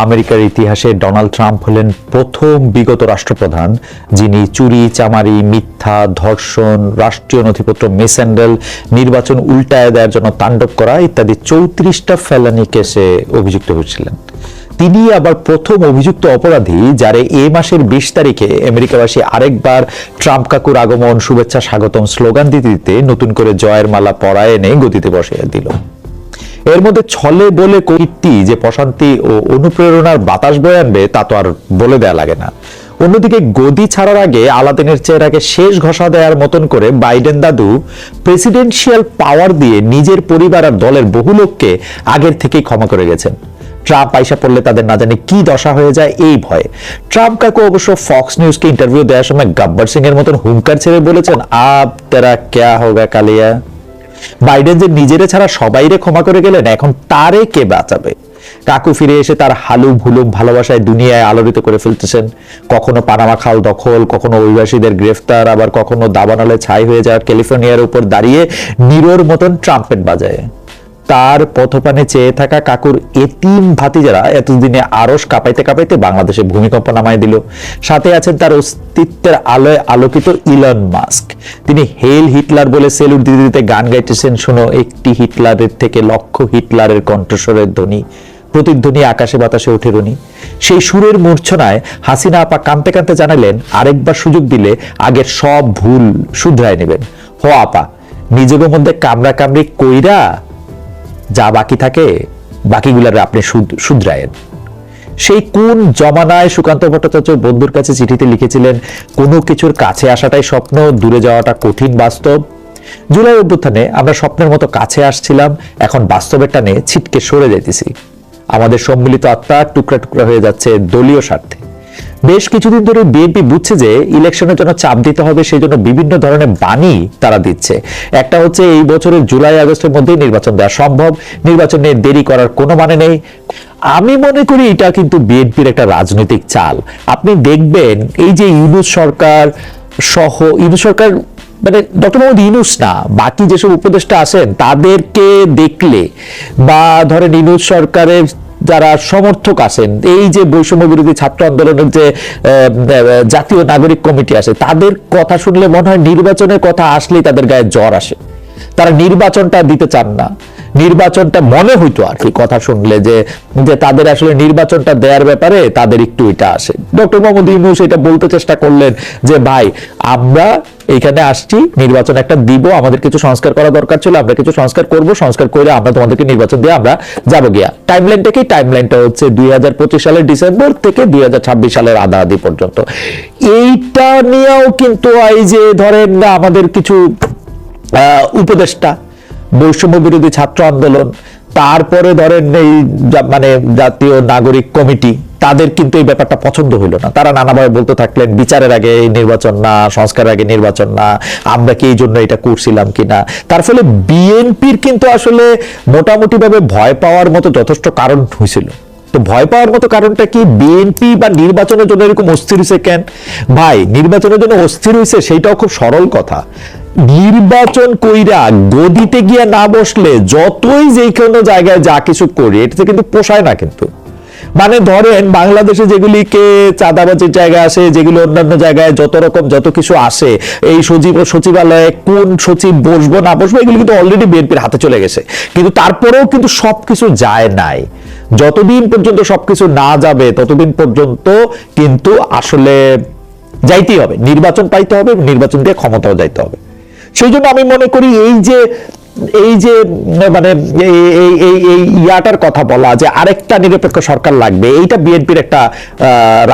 আমেরিকার ইতিহাসে Donald Trump হলেন প্রথম বিগত রাষ্ট্রপ্রধান যিনি চুরি, চামারি, মিথ্যা, ধর্ষণ, রাষ্ট্রীয় নথিপত্র মিসহ্যান্ডেল, নির্বাচন উল্টায় দেওয়ার জন্য তাণ্ডব করা ইত্যাদি 34টা ফেলানি কেসে অভিযুক্ত হয়েছিলেন। তিনি আবার প্রথম অভিযুক্ত অপরাধী যারে এই মাসের 20 তারিখে আমেরিকাবাসী আরেকবার ট্রাম্প কাকুর আগমন, শুভেচ্ছা, স্বাগতম স্লোগান দিতে দিতে নতুন করে জয়ের মালা পরায় এনে গদিতে বসিয়ে দিল। এর মধ্যে ছলে বলে কীর্তি যে প্রশান্তি ও অনুপ্রেরণার বাতাস বয়ে আনবে তা তো আর বলে দেয়া লাগে না। অন্যদিকে গদি ছাড়ার আগে আলাদিনের চেহারাকে শেষ ঘষা দেওয়ার মতন করে বাইডেন দাদু প্রেসিডেন্সিয়াল পাওয়ার দিয়ে নিজের পরিবার আর দলের বহু লোককে আগের থেকেই ক্ষমা করে গেছেন। ট্রাম্প আইসা পড়লে তাদের না জানি কি দশা হয়ে যায় এই ভয়ে। ট্রাম্প কাকু অবশ্য ফক্স নিউজকে ইন্টারভিউ দেওয়ার সময় গব্বর সিং এর মতন হুঙ্কার ছেড়ে বলেছেন, আব তেরা ক্যা হোগা কালিয়া। বাইডেন যে নিজেরে ছাড়া সবাইরে ক্ষমা করে গেলেন, এখন তারে কে বাঁচাবে? কাকু ফিরে এসে তার হালুম হুলুম ভালোবাসায় দুনিয়ায় আলোড়িত করে ফেলতেছেন। কখনো পানামা খাল দখল, কখনো অভিবাসীদের গ্রেফতার, আবার কখনো দাবানলে ছাই হয়ে যাওয়া ক্যালিফোর্নিয়ার উপর দাঁড়িয়ে নিরোর মতন ট্রাম্পেট বাজায়। তার পথপানে চেয়ে থাকা কাকুর এতিম ভাতিজারা এতদিনে আরশ কাঁপাইতে কাঁপাইতে বাংলাদেশে ভূমিকম্প নামায় দিল। সাথে আছেন তার অস্তিত্বের আলোয় আলোকিত ইলন মাস্ক। তিনি হেল হিটলার বলে সেলুট দিতে দিতে গান গাইতেছেন, শোনো একটি হিটলারের থেকে লক্ষ হিটলারের কণ্ঠস্বরের ধ্বনি, প্রতিধ্বনি আকাশে বাতাসে ওঠে রনি। সেই সুরের মূর্ছনায় হাসিনা আপা কাঁদতে কাঁদতে জানালেন, আরেকবার সুযোগ দিলে আগের সব ভুল শুধরায় নেবেন। হো আপা, নিজেদের মধ্যে কামড়া কামড়ি কইরা যা বাকি থাকে বাকিগুলারে আপনি শুধরায়েন। সেই কোন জমানায় সুকান্ত ভট্টাচার্য বন্ধুর কাছে চিঠিতে লিখেছিলেন, কোনো কিছুর কাছে আসাটাই স্বপ্ন, দূরে যাওয়াটা কঠিন বাস্তব। জুলাই অভ্যুত্থানে আমরা স্বপ্নের মতো কাছে আসছিলাম, এখন বাস্তবের টানে ছিটকে সরে যাইতেছি। আমাদের সম্মিলিত আত্মা টুকরা টুকরা হয়ে যাচ্ছে দলীয় স্বার্থে। বেশ কিছুদিন ধরে বিএনপি বুঝছে যে ইলেকশনের জন্য চাপ দিতে হবে, সেই জন্য বিভিন্ন ধরনের বাণী তারা দিচ্ছে। একটা হচ্ছে এই বছরের জুলাই আগস্টের মধ্যেই নির্বাচন দেওয়া সম্ভব, নির্বাচন নিয়ে দেরি করার কোনো মানে নেই। আমি মনে করি এটা কিন্তু বিএনপির একটা রাজনৈতিক চাল। আপনি দেখবেন এই যে ইউনূস সরকার সহ, ইউনূস সরকার মানে ডক্টর মোহাম্মদ ইউনূস না, বাকি যেসব উপদেষ্টা আছেন তাদেরকে দেখলে, বা ধরেন ইউনূস সরকারের যারা সমর্থক আছেন, এই যে বৈষম্য বিরোধী ছাত্র আন্দোলনের যে জাতীয় নাগরিক কমিটি আছে, তাদের কথা শুনলে মনে হয় নির্বাচনের কথা আসলেই তাদের গায়ে জ্বর আসে। তারা নির্বাচনটা দিতে চান না। নির্বাচনটা মনে হইতো আর কি কথা শুনলে যে তাদের আসলে নির্বাচনটা দেওয়ার ব্যাপারে তাদের একটু এটা আসে। ডক্টর মোহাম্মদ ইউনূস এটা বলতে চেষ্টা করলেন যে ভাই, আমরা এইখানে আসছি, নির্বাচন একটা দিব, আমাদের কিছু সংস্কার করা দরকার ছিল, আমরা কিছু সংস্কার করব, সংস্কার করে আমরা তোমাদেরকে নির্বাচন দিয়ে আমরা যাবো গিয়া। টাইমলাইনটা হচ্ছে 2025 সালের ডিসেম্বর থেকে 2026 সালের আধা পর্যন্ত। এইটা নিয়েও কিন্তু এই যে ধরেন আমাদের কিছু উপদেষ্টা, বৈষম্য বিরোধী ছাত্র আন্দোলন, তারপরে ধরেন এই মানে জাতীয় নাগরিক কমিটি, তাদের কিন্তু এই ব্যাপারটা পছন্দ হইলো না। তারা নানাভাবে বলতে থাকলেন, বিচারের আগে নির্বাচন না, সংস্কারের আগে নির্বাচন না, আমরা কি এই জন্য এটা করছিলাম কিনা। তার ফলে বিএনপির কিন্তু আসলে মোটামুটি ভাবে ভয় পাওয়ার মতো যথেষ্ট কারণ হয়েছিল। তো ভয় পাওয়ার মতো কারণটা কি? বিএনপি বা নির্বাচনের জন্য এরকম অস্থির হয়েছে কেন? ভাই, নির্বাচনের জন্য অস্থির হয়েছে সেইটাও খুব সরল কথা। নির্বাচন কইরা গদিতে গিয়ে না বসলে যতই যে কোনো জায়গায় যা কিছু করি, এটাতে কিন্তু পোষায় না। কিন্তু মানে ধরেন বাংলাদেশে যেগুলিকে চাঁদাবাজির জায়গা আসে, যেগুলো অন্যান্য জায়গায় যত রকম যত কিছু আসে, এই সচিবালয়ে কোন সচিব বসবো না বসবো, এগুলি কিন্তু অলরেডি বিএনপির হাতে চলে গেছে। কিন্তু তারপরেও কিন্তু সবকিছু যায় নাই। যতদিন পর্যন্ত সবকিছু না যাবে ততদিন পর্যন্ত কিন্তু আসলে যাইতেই হবে, নির্বাচন পাইতে হবে, নির্বাচন দিয়ে ক্ষমতাও যাইতে হবে। সেই জন্য আমি মনে করি এই যে মানে এই ইয়াটার কথা বলা যে আরেকটা নিরপেক্ষ সরকার লাগবে, এইটা বিএনপির একটা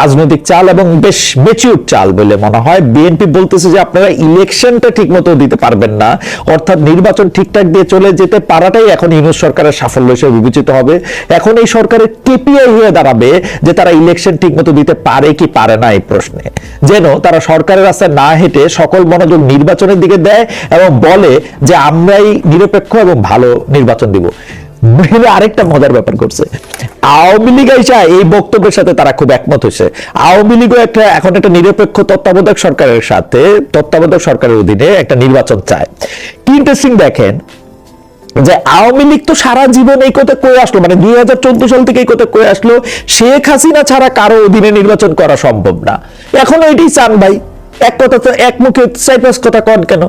রাজনৈতিক চাল এবং বেশ ম্যাচিউর চাল বলে মনে হয়। বিএনপি বলতেছে যে আপনারা ইলেকশনটা ঠিক মতো দিতে পারবেন না, অর্থাৎ নির্বাচন ঠিকঠাক দিয়ে চলে যেতে পারাটাই এখন ইউনূস সরকারের সাফল্য হিসেবে বিবেচিত হবে। এখন এই সরকারের কেপিআই হয়ে দাঁড়াবে যে তারা ইলেকশন ঠিক মতো দিতে পারে কি পারে না, এই প্রশ্নে যেন তারা সরকারের রাস্তায় না হেঁটে সকল মনোযোগ নির্বাচনের দিকে দেয় এবং বলে যে আমরাই নিরপেক্ষ এবং ভালো নির্বাচন দিব। আরেকটা মজার ব্যাপার করছে, আওয়ামী লীগ এই বক্তব্যের সাথে তারা খুব একমত হয়েছে। আওয়ামী লীগও এখন একটা নিরপেক্ষ তত্ত্বাবধায়ক সরকারের সাথে, তত্ত্বাবধায়ক সরকারের অধীনে একটা নির্বাচন চায়। কি ইন্টারেস্টিং দেখেন, যে আওয়ামী লীগ তো সারা জীবন এই কথা কয়ে আসলো, মানে 2014 সাল থেকে এই কথা কয়ে আসলো শেখ হাসিনা ছাড়া কারো অধীনে নির্বাচন করা সম্ভব না। এখনো এটাই চান ভাই, এক কথা তো এক মুখে সাইপ্রাস কথা কন কেন?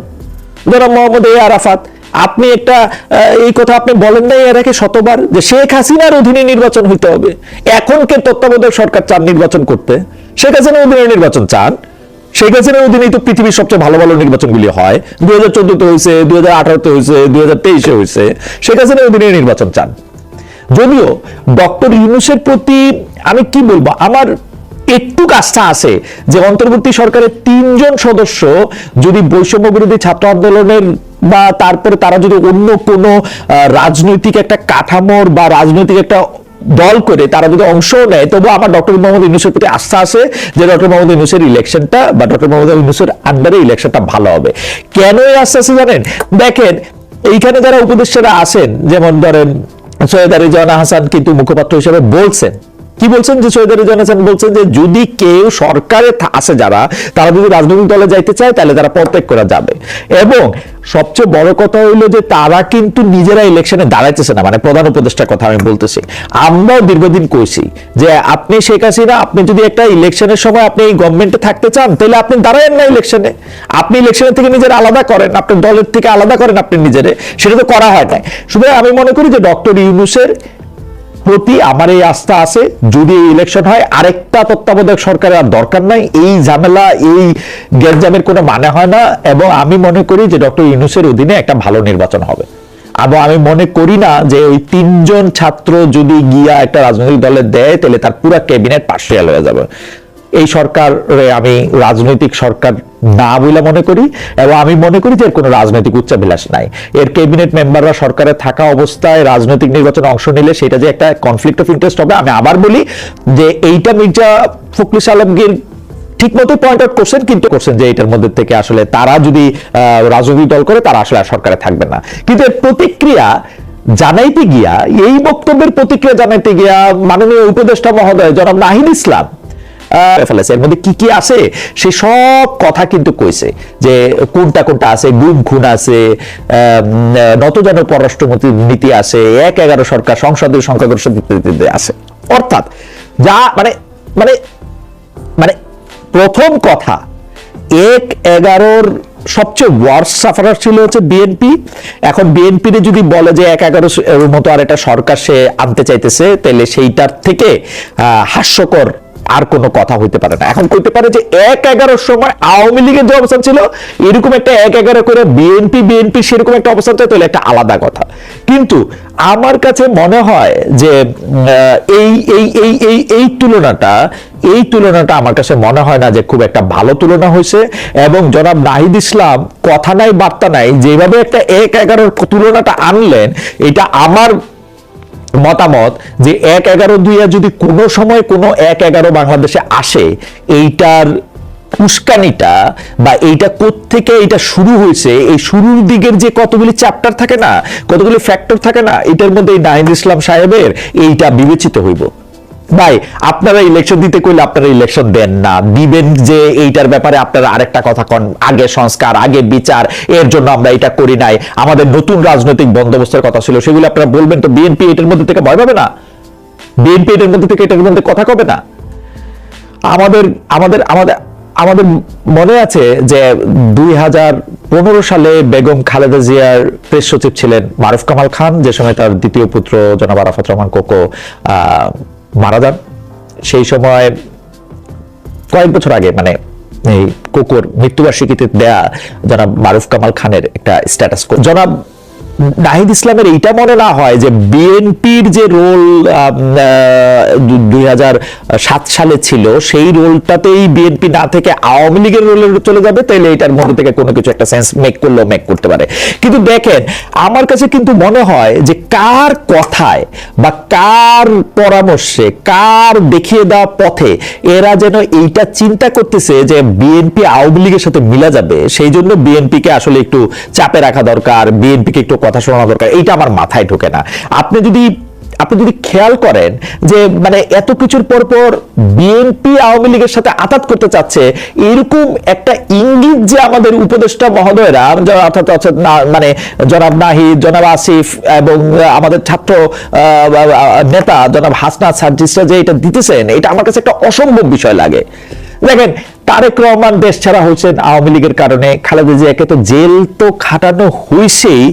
ধরো মোহাম্মদ আরাফাত, আপনি একটা এই কথা আপনি বলেন নাই এর আগে শতবার যে শেখ হাসিনার অধীনে নির্বাচন হইতে হবে। এখন কে তত্ত্বাবধায়ক সরকার চান নির্বাচন করতে? শেখ হাসিনার অধীনে নির্বাচন চান। শেখ হাসিনার অধীনেই তো পৃথিবীর সবচেয়ে ভালো ভালো নির্বাচনগুলি হয়। 2014-তে হয়েছে, 2018-তে হয়েছে, 2023-এ হয়েছে। শেখ হাসিনার অধীনে নির্বাচন চান। যদিও ডক্টর ইউনূসের প্রতি আমি কি বলবো, আমার একটু আস্থা আছে যে অন্তর্বর্তী সরকারের 3 জন সদস্য যদি বৈষম্য বিরোধী ছাত্র আন্দোলনের বা তারপরে তারা যদি অন্য কোনো রাজনৈতিক একটা কাঠামোর বা রাজনৈতিক একটা দল করে তারা যদি অংশ নেয়, তবু আমার ডক্টর মোহাম্মদ ইউনূসের প্রতি আস্থা আছে যে ডক্টর মোহাম্মদ ইউনূসের ইলেকশনটা বা ডক্টর মোহাম্মদ ইউনূসের আন্ডারে ইলেকশনটা ভালো হবে। কেন এই আস্থা আছে জানেন? দেখেন এইখানে যারা উপদেষ্টারা আছেন, যেমন ধরেন সৈয়দ রিজওয়ানা হাসান কিন্তু মুখপাত্র হিসেবে বলছেন, কি বলছেন যে সৈয়দ রিজওয়ানা হাসান বলছেন যে যদি কেউ সরকারে আছে যারা, তারা যদি রাজনৈতিক দলে যাইতে চায় তাহলে তারা পদত্যাগ করা যাবে। এবং সবচেয়ে বড় কথা হইলো যে তারা কিন্তু নিজেরা ইলেকশনে দাঁড়াইতেছে না, মানে প্রধান উপদেষ্টার কথা আমি বলতেছি। আমরাও দীর্ঘদিন কইছি যে আপনি শেখ হাসিনা, আপনি যদি একটা ইলেকশনের সময় আপনি এই গভর্নমেন্টে থাকতে চান তাহলে আপনি দাঁড়ায়েন না ইলেকশনে, আপনি ইলেকশনের থেকে নিজের আলাদা করেন, আপনার দলের থেকে আলাদা করেন আপনি নিজেরে, সেটা তো করা হয় নাই। সুতরাং আমি মনে করি যে ডক্টর ইউনূসের প্রতি আমার এই আস্থা আছে, যদি ইলেকশন হয় আরেকটা তত্ত্বাবধায়ক সরকারের আর দরকার নাই, এই ঝামেলা এই গ্যাঞ্জামের কোনো মানে হয় না। এবং আমি মনে করি যে ডক্টর ইউনূসের অধীনে একটা ভালো নির্বাচন হবে। এবং আমি মনে করি না যে ওই 3 জন ছাত্র যদি গিয়া একটা রাজনৈতিক দলে দেয় তাহলে তার পুরো ক্যাবিনেট পার্সিয়াল হয়ে যাবে। এই সরকারে আমি রাজনৈতিক সরকার না বলে মনে করি, এবং আমি মনে করি যে এর কোনো রাজনৈতিক উচ্চাভিলাষ নাই। এর ক্যাবিনেট মেম্বাররা সরকারে থাকা অবস্থায় রাজনৈতিক নির্বাচনে অংশ নিলে সেটা যে একটা কনফ্লিক্ট অফ ইন্টারেস্ট হবে। আমি আবার বলি যে এইটা মির্জা ফখরুল আলমগীর ঠিক মতো পয়েন্ট আউট করছেন, কিন্তু করছেন যে এটার মধ্যে থেকে আসলে তারা যদি রাজনৈতিক দল করে তারা আসলে সরকারে থাকবে না। কিন্তু এর প্রতিক্রিয়া জানাইতে গিয়া, এই বক্তব্যের প্রতিক্রিয়া জানাইতে গিয়া মাননীয় উপদেষ্টা মহোদয় জনাব নাহিদ ইসলাম ফেলেছে। এর মধ্যে কি কি আছে সে সব কথা কিন্তু কইছে, যে কোনটা কোনটা আছে, গুম খুন আছে, নতজান পররাষ্ট্রমন্ত্রী নীতি আছে, 1-11 সরকার, সংসদের সংখ্যাগরিষ্ঠ আছে। অর্থাৎ যা মানে মানে মানে প্রথম কথা 1-11 সবচেয়ে ওয়ার্স্ট সাফারার ছিল হচ্ছে বিএনপি। এখন বিএনপির যদি বলে যে 1-11 মতো আর একটা সরকার সে আনতে চাইতেছে, তাহলে সেইটার থেকে হাস্যকর আর কোনো কথা হইতে পারে না। এখন কইতে পারে যে 1-11 সময় আওয়ামী লীগের যে অবস্থান ছিল এরকম একটা 1-11 করে বিএনপি সেরকম একটা অবস্থান চাই, তাহলে একটা আলাদা কথা। কিন্তু আমার কাছে মনে হয় যে এই তুলনাটা আমার কাছে মনে হয় না যে খুব একটা ভালো তুলনা হয়েছে। এবং জনাব নাহিদ ইসলাম কথা নাই বার্তা নাই যেভাবে একটা 1-11 তুলনাটা আনলেন, এটা আমার মতামত যে 1-11 যদি কোনো সময় কোনো 1-11 বাংলাদেশে আসে, এইটার উস্কানিটা বা এইটা কোত্থেকে এটা শুরু হয়েছে, এই শুরুর দিকের যে কতগুলি চ্যাপ্টার থাকে না, কতগুলি ফ্যাক্টর থাকে না, এটার মধ্যে এই নাহিদ ইসলাম সাহেবের এইটা বিবেচিত হইব। ভাই আপনারা ইলেকশন দিতে কইলে আপনারা ইলেকশন দেন না, দিবেন যে এইটার ব্যাপারে আপনারা আরেকটা কথা কন, আগে সংস্কার, আগে বিচার, এর জন্য আমরা এটা করি নাই, আমাদের নতুন রাজনৈতিক বন্দোবস্তের কথা ছিল, সেগুলো আপনারা বলবেন। তো বিএনপি এটার মধ্যে থেকে ভয় পাবে না? বিএনপি এটার মধ্যে থেকে এটার মধ্যে কথা কবে না? আমাদের আমাদের আমাদের আমাদের মনে আছে যে 2015 সালে বেগম খালেদা জিয়ার প্রেস সচিব ছিলেন মারুফ কামাল খান, যে সময় তার দ্বিতীয় পুত্র জনাব আরাফাত রহমান কোকো মারা যান। সেই সময় কয়েক বছর আগে, মানে এই কোকোর মৃত্যুবার্ষিকীতে দেয়া জনাব মারুফ কামাল খানের একটা স্ট্যাটাস, জনাব নাহিদ ইসলামের এইটা মনে না হয় যে বিএনপির যে রোল 2007 সালে ছিল, সেই রোলটাতেই বিএনপি না থেকে আওয়ামী লীগের রোলে চলে যাবে, তাইলে এটার মধ্যে থেকে কোনো কিছু একটা সেন্স মেক করতে পারে। কিন্তু দেখেন আমার কাছে কিন্তু মনে হয় যে কার কথায় বা কার পরামর্শে, কার দেখিয়ে দেওয়া পথে এরা যেন এইটা চিন্তা করতেছে যে বিএনপি আওয়ামী লীগের সাথে মিলা যাবে, সেই জন্য বিএনপিকে আসলে একটু চাপে রাখা দরকার, বিএনপিকে একটু কথা শোনানো দরকার। এইটা আমার মাথায় ঢোকে না। আপনি আপনি যদি খেয়াল করেন যে মানে এত কিছুর পর পর বিএনপি আওয়ামী লীগের সাথে আঘাত করতে চাচ্ছে, এরকম একটা ইঙ্গিত যে আমাদের উপদেষ্টা মহোদয়রা অর্থাৎ মানে জনাব নাহিদ, জনাব আসিফ এবং আমাদের ছাত্র নেতা জনাব হাসনাত সার্জিসরা যে এটা দিতেছেন, এটা আমার কাছে একটা অসম্ভব বিষয় লাগে। দেখেন, তারেক রহমান দেশ ছাড়া হয়েছেন আওয়ামী লীগের কারণে, খালেদা জিয়াকে তো জেল তো খাটানো হয়েছেই,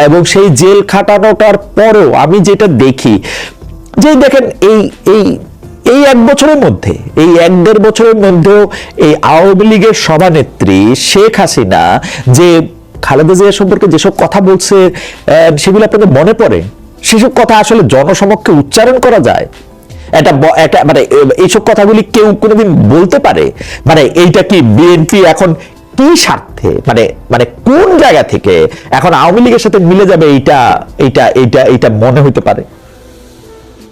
এবং সেই জেল খাটানোটার পরও আমি যেটা দেখি যে দেখেন এই এই এই এক বছরের মধ্যে, এই 1-1.5 বছরের মধ্যেও এই আওয়ামী লীগের সভানেত্রী শেখ হাসিনা যে খালেদা জিয়া সম্পর্কে যেসব কথা বলছে, সেগুলো আপনাদের মনে পড়ে? সেসব কথা আসলে জনসমক্ষে উচ্চারণ করা যায়? এটা মানে এইসব কথাগুলি কেউ কোনোদিন বলতে পারে? মানে এইটা কি বিএনপি এখন কি স্বার্থে, মানে মানে কোন জায়গা থেকে এখন আওয়ামী লীগের সাথে মিলে যাবে এইটা এইটা এইটা এইটা মনে হইতে পারে?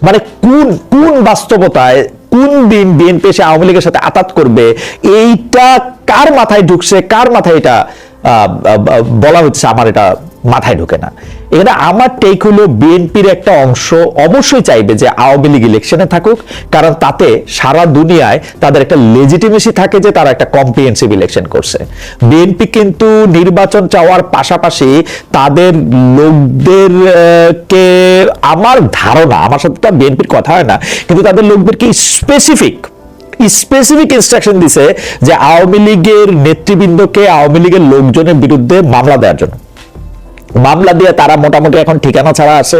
মানে কোন কোন বাস্তবতায় কোন দিন বিএনপি এসে আওয়ামী লীগের সাথে আঘাত করবে, এইটা কার মাথায় ঢুকছে, কার মাথায় এটা বলা হচ্ছে, আমার এটা মাথায় ঢুকে না। এখানে আমার টেক হলো বিএনপির একটা অংশ অবশ্যই চাইবে যে আওয়ামী লীগ ইলেকশনে থাকুক, কারণ তাতে সারা দুনিয়ায় তাদের একটা লেজিটিমেসি থাকে যে তারা একটা কম্প্রিহেনসিভ ইলেকশন করছে। বিএনপি কিন্তু নির্বাচন চাওয়ার পাশাপাশি তাদের লোকদেরকে, আমার ধারণা, আমার সাথে তো বিএনপির কথা হয় না, কিন্তু তাদের লোকদেরকে স্পেসিফিক ইনস্ট্রাকশন দিছে যে আওয়ামী লীগের নেতৃবৃন্দকে, আওয়ামী লীগের লোকজনের বিরুদ্ধে মামলা দেওয়ার জন্য। মামলা দিয়ে তারা মোটামুটি এখন ঠিকানা ছাড়া আছে,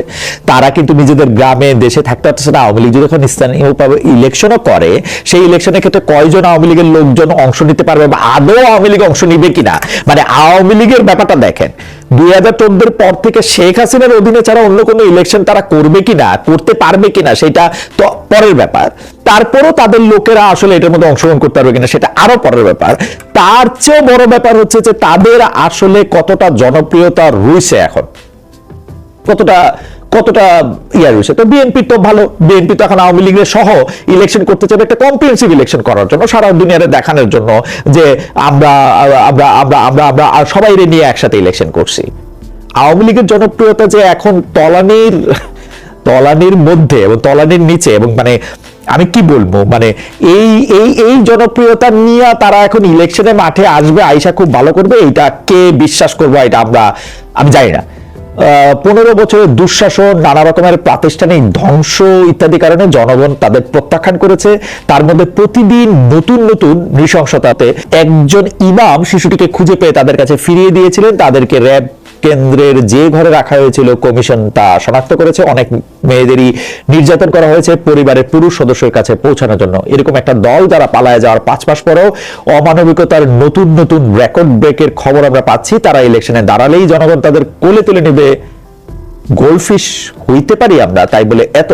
তারা কিন্তু নিজেদের গ্রামে দেশে থাকতে পারছে না। আওয়ামী লীগ যখন স্থানীয়ভাবে ইলেকশনও করে, সেই ইলেকশনের ক্ষেত্রে কয়জন আওয়ামী লীগের লোকজন অংশ নিতে পারবে বা আদৌ আওয়ামী লীগ অংশ নিবে কিনা, মানে আওয়ামী লীগের ব্যাপারটা দেখেন। 2014 পর থেকে শেখ হাসিনার অধীনে ছাড়া অন্য কোনো ইলেকশন তারা করবে কিনা, করতে পারবে কিনা, সেটা তো পরের ব্যাপার। তারপরও তাদের লোকেরা আসলে এটার মধ্যে অংশগ্রহণ করতে পারবে কিনা, সেটা আরো পরের ব্যাপার। তার চেয়েও বড় ব্যাপার হচ্ছে যে তাদের আসলে কতটা জনপ্রিয়তা রয়েছে এখন, কতটা কতটা ইয়া রয়েছে। তো বিএনপি তো ভালো, বিএনপি তো এখন আওয়ামী লীগের সহ ইলেকশন করতে চাইবে একটা কম্প্রিহেনসিভ ইলেকশন করার জন্য, সারা দুনিয়ারে দেখানোর জন্য যে আমরা আমরা আমরা আমরা আমরা সবাই নিয়ে একসাথে ইলেকশন করছি। আওয়ামী লীগের জনপ্রিয়তা যে এখন তলানির মধ্যে এবং তলানির নিচে, এবং মানে আমি কি বলবো, মানে এই এই এই জনপ্রিয়তা নিয়ে তারা এখন ইলেকশনের মাঠে আসবে, আইসা খুব ভালো করবে, এটা কে বিশ্বাস করবো, এটা আমি জানি না। 15 বছরের দুঃশাসন, নানা রকমের প্রাতিষ্ঠানিক ধ্বংস ইত্যাদি কারণে জনগণ তাদের প্রত্যাখ্যান করেছে। তার মধ্যে প্রতিদিন নতুন নতুন নৃশংসতাতে একজন ইমাম শিশুটিকে খুঁজে পেয়ে তাদের কাছে ফিরিয়ে দিয়েছিলেন। তাদেরকে র্যাব কেন্দ্রের যে ঘরে রাখা হয়েছিল কমিশন তা শনাক্ত করেছে। অনেক মেয়েদেরই নির্যাতন করা হয়েছে পরিবারের পুরুষ সদস্যের কাছে পৌঁছানোর জন্য। এরকম একটা দল যারা পালায় যাওয়ার 5 মাস পরেও অমানবিকতার নতুন নতুন রেকর্ড ব্রেকের খবর আমরা পাচ্ছি। তারা ইলেকশনে দাঁড়ালেই জনগণ তাদের কোলে তুলে নেবে। গোল্ডফিশ হইতে পারি আমরা, তাই বলে এত?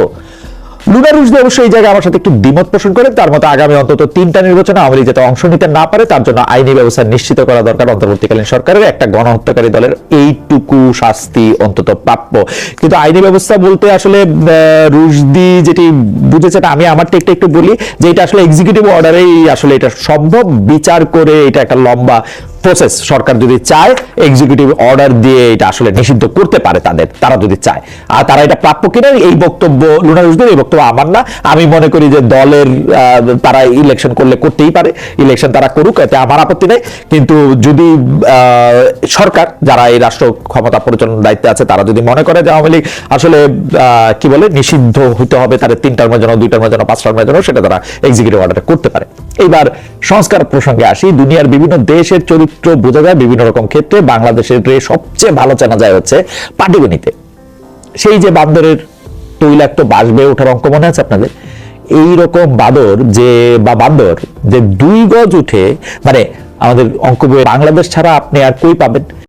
লুনা রুশদি অবশ্যই এই জায়গায় আমার সাথে একটু দ্বিমত পোষণ করেন। তার মতো আগামী অন্তত 3টা নির্বাচনে আওয়ামী লীগ যাতে অংশ নিতে না পারে তার জন্য আইনি ব্যবস্থা নিশ্চিত করা দরকার। অন্তর্বর্তীকালীন সরকারের একটা গণহত্যাকারী দলের এইটুকু শাস্তি অন্তত প্রাপ্য। কিন্তু আইনি ব্যবস্থা বলতে আসলে রুশদি যেটি বুঝেছেন, আমি আমার টেকটা একটু বলি যে এটা আসলে এক্সিকিউটিভ অর্ডারেই আসলে এটা সম্ভব। বিচার করে এটা একটা লম্বা প্রসেস। সরকার যদি চায় এক্সিকিউটিভ অর্ডার দিয়ে এটা আসলে নিষিদ্ধ করতে পারে তারা যদি চায়। আর তারা এটা প্রাপ্য কিনা, এই বক্তব্য লুনা রুশদির, এই বক্তব্য আমার না। আমি মনে করি যে দলের তারা ইলেকশন করলে করতেই পারে, ইলেকশন তারা করুক, এতে আমার আপত্তি নেই। কিন্তু যদি সরকার, যারা এই রাষ্ট্র ক্ষমতা পরিচালনার দায়িত্বে আছে, তারা যদি মনে করে যে আওয়ামী লীগ আসলে কি বলে নিষিদ্ধ হইতে হবে, তাদের 3 টার্মের জন্য, 2 টার্মের জন্য, 5 টার্মের জন্য, সেটা তারা এক্সিকিউটিভ অর্ডারে করতে পারে। এইবার সংস্কার প্রসঙ্গে আসি। দুনিয়ার বিভিন্ন দেশের চরিত্র বোঝা যায় বিভিন্ন রকম ক্ষেত্রে। বাংলাদেশের সবচেয়ে ভালো চেনা যায় হচ্ছে পাটিগণিতে। সেই যে বান্দরের তৈলাক্ত বাঁশ বেয়ে ওঠার অঙ্ক মনে আছে আপনাদের? এইরকম বান্দর যে 2 গজ উঠে, মানে আমাদের অঙ্ক বইয়ে বাংলাদেশ ছাড়া আপনি আর কই পাবেন?